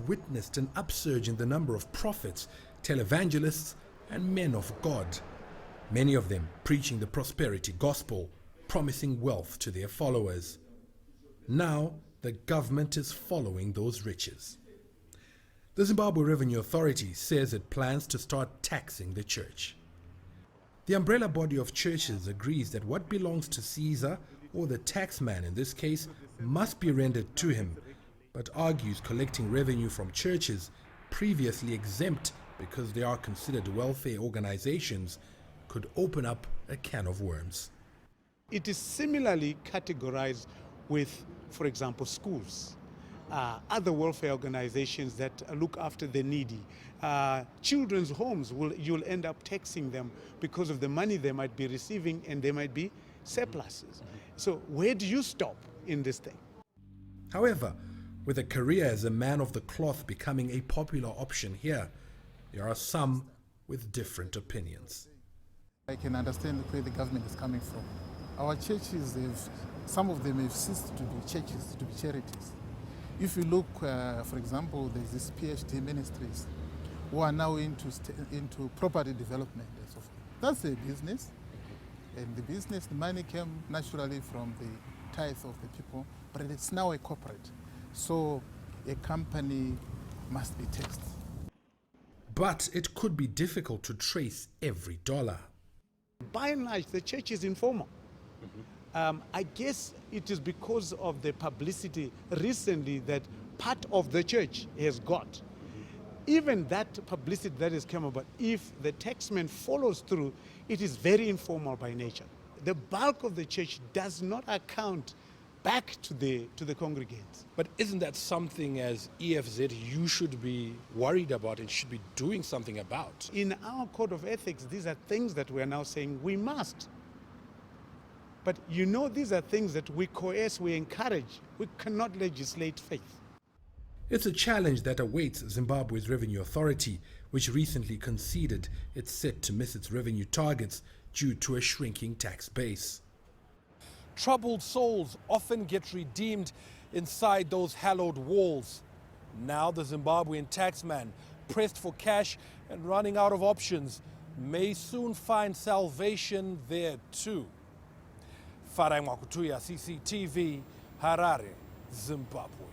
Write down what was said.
witnessed an upsurge in the number of prophets, televangelists, and men of God, many of them preaching the prosperity gospel, promising wealth to their followers. Now, the government is following those riches. The Zimbabwe Revenue Authority says it plans to start taxing the church. The umbrella body of churches agrees that what belongs to Caesar, or the taxman in this case, must be rendered to him, but argues collecting revenue from churches previously exempt because they are considered welfare organizations could open up a can of worms. It is similarly categorized with, for example, schools, other welfare organizations that look after the needy. Children's homes, you'll end up taxing them because of the money they might be receiving, and there might be surpluses. So where do you stop in this thing? However, with a career as a man of the cloth becoming a popular option here, there are some with different opinions. I can understand where the government is coming from. Our churches, some of them have ceased to be churches, to be charities. If you look, for example, there's this PhD ministries who are now into property development and so forth. That's a business. And the business, the money came naturally from the tithe of the people, but it's now a corporate. So a company must be taxed. But it could be difficult to trace every dollar. By and large, the church is informal. I guess it is because of the publicity recently that part of the church has got. Even that publicity that has come about, if the taxman follows through, it is very informal by nature. The bulk of the church does not account back to the congregants. But isn't that something as EFZ you should be worried about and should be doing something about? In our code of ethics, these are things that we are now saying we must. But you know, these are things that we coerce, we encourage. We cannot legislate faith. It's a challenge that awaits Zimbabwe's Revenue Authority, which recently conceded it's set to miss its revenue targets due to a shrinking tax base. Troubled souls often get redeemed inside those hallowed walls. Now the Zimbabwean taxman, pressed for cash and running out of options, may soon find salvation there too. Farai Mwakutuya, CCTV, Harare, Zimbabwe.